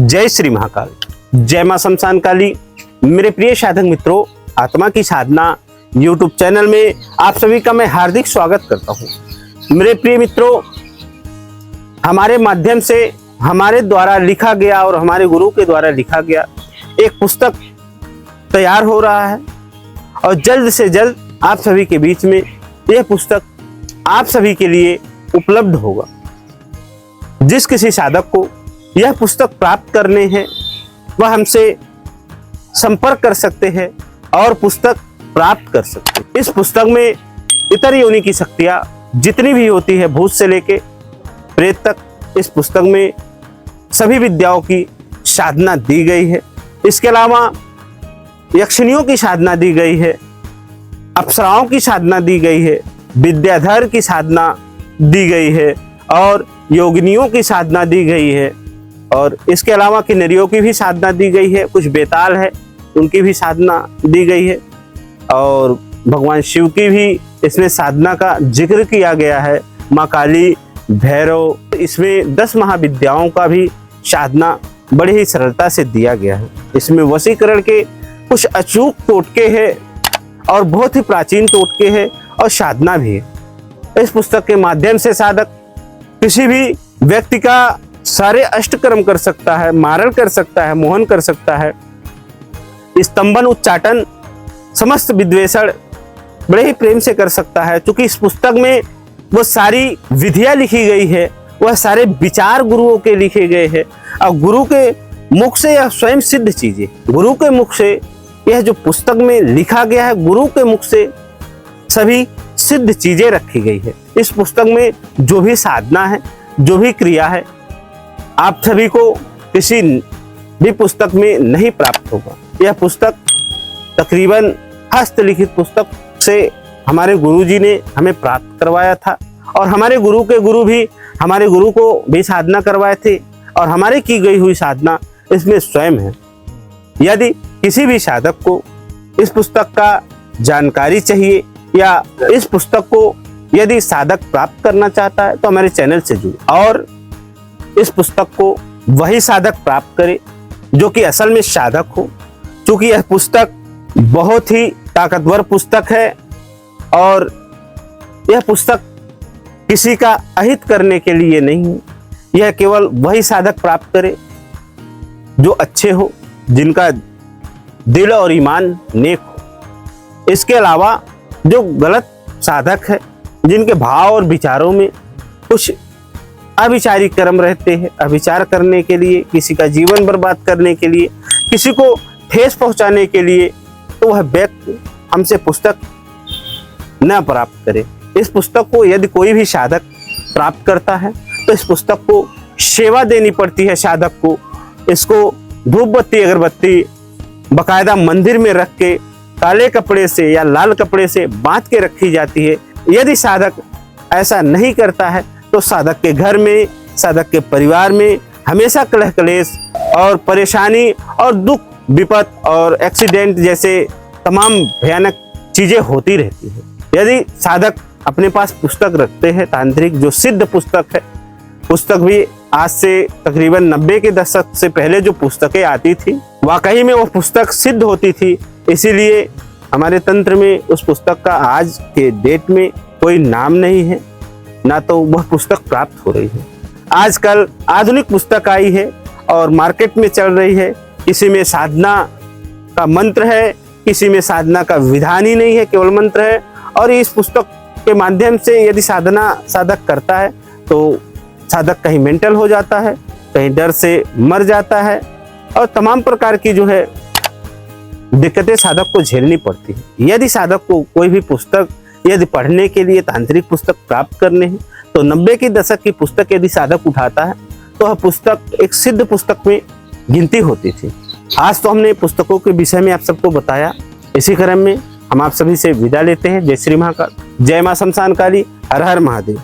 जय श्री महाकाल, जय मां शमशान काली। मेरे प्रिय साधक मित्रों, आत्मा की साधना YouTube चैनल में आप सभी का मैं हार्दिक स्वागत करता हूं। मेरे प्रिय मित्रों, हमारे माध्यम से हमारे द्वारा लिखा गया और हमारे गुरु के द्वारा लिखा गया एक पुस्तक तैयार हो रहा है और जल्द से जल्द आप सभी के बीच में यह पुस्तक आप सभी के लिए उपलब्ध होगा। जिस किसी साधक को यह पुस्तक प्राप्त करने हैं वह हमसे संपर्क कर सकते हैं और पुस्तक प्राप्त कर सकते हैं। इस पुस्तक में इतर योनि की शक्तियाँ जितनी भी होती है, भूत से लेके प्रेत तक, इस पुस्तक में सभी विद्याओं की साधना दी गई है। इसके अलावा यक्षिणियों की साधना दी गई है, अप्सराओं की साधना दी गई है, विद्याधर की साधना दी गई है और योगिनियों की साधना दी गई है। और इसके अलावा किन्नरियों की भी साधना दी गई है, कुछ बेताल है उनकी भी साधना दी गई है और भगवान शिव की भी इसमें साधना का जिक्र किया गया है। माँ काली, भैरव, इसमें 10 महाविद्याओं का भी साधना बड़ी ही सरलता से दिया गया है। इसमें वशीकरण के कुछ अचूक टोटके हैं और बहुत ही प्राचीन टोटके हैं और साधना भी है। इस पुस्तक के माध्यम से साधक किसी भी व्यक्ति का सारे अष्टकर्म कर सकता है, मारल कर सकता है, मोहन कर सकता है, स्तंभन, उच्चाटन, समस्त विद्वेषण बड़े ही प्रेम से कर सकता है। क्योंकि इस पुस्तक में वो सारी विधियां लिखी गई है, वह सारे विचार गुरुओं के लिखे गए हैं और गुरु के मुख से यह स्वयं सिद्ध चीजें, गुरु के मुख से यह जो पुस्तक में लिखा गया है, गुरु के मुख से सभी सिद्ध चीजें रखी गई है। इस पुस्तक में जो भी साधना है, जो भी क्रिया है, आप सभी को किसी भी पुस्तक में नहीं प्राप्त होगा। यह पुस्तक तकरीबन हस्तलिखित पुस्तक से हमारे गुरुजी ने हमें प्राप्त करवाया था और हमारे गुरु के गुरु भी हमारे गुरु को भी साधना करवाए थे और हमारे की गई हुई साधना इसमें स्वयं है। यदि किसी भी साधक को इस पुस्तक का जानकारी चाहिए या इस पुस्तक को यदि साधक प्राप्त करना चाहता है तो हमारे चैनल से जुड़े और इस पुस्तक को वही साधक प्राप्त करे जो कि असल में साधक हो। क्योंकि यह पुस्तक बहुत ही ताकतवर पुस्तक है और यह पुस्तक किसी का अहित करने के लिए नहीं है। यह केवल वही साधक प्राप्त करे जो अच्छे हो, जिनका दिल और ईमान नेक हो। इसके अलावा जो गलत साधक है, जिनके भाव और विचारों में कुछ अविचारी कर्म रहते हैं, अविचार करने के लिए, किसी का जीवन बर्बाद करने के लिए, किसी को ठेस पहुंचाने के लिए, तो वह व्यक्ति हमसे पुस्तक न प्राप्त करे। इस पुस्तक को यदि कोई भी साधक प्राप्त करता है तो इस पुस्तक को सेवा देनी पड़ती है साधक को। इसको धूप बत्ती अगरबत्ती बाकायदा मंदिर में रख के काले कपड़े से या लाल कपड़े से बांध के रखी जाती है। यदि साधक ऐसा नहीं करता है तो साधक के घर में, साधक के परिवार में हमेशा कलह कलेश और परेशानी और दुख, विपत और एक्सीडेंट जैसे तमाम भयानक चीजें होती रहती है। यदि साधक अपने पास पुस्तक रखते हैं, तांत्रिक जो सिद्ध पुस्तक है, पुस्तक भी आज से तकरीबन 90 के दशक से पहले जो पुस्तकें आती थी वाकई में वो पुस्तक सिद्ध होती थी। इसीलिए हमारे तंत्र में उस पुस्तक का आज के डेट में कोई नाम नहीं है, ना तो वह पुस्तक प्राप्त हो रही है। आजकल आधुनिक पुस्तक आई है और मार्केट में चल रही है। किसी में साधना का मंत्र है, किसी में साधना का विधान ही नहीं है, केवल मंत्र है। और इस पुस्तक के माध्यम से यदि साधना साधक करता है तो साधक कहीं मेंटल हो जाता है, कहीं डर से मर जाता है और तमाम प्रकार की जो है दिक्कतें साधक को झेलनी पड़ती है। यदि साधक को कोई भी पुस्तक यदि पढ़ने के लिए तांत्रिक पुस्तक प्राप्त करने हैं तो 90 के दशक की पुस्तक यदि साधक उठाता है तो वह पुस्तक एक सिद्ध पुस्तक में गिनती होती थी। आज तो हमने पुस्तकों के विषय में आप सबको बताया। इसी क्रम में हम आप सभी से विदा लेते हैं। जय श्री महाकाल, जय मां शमशान काली, हर हर महादेव।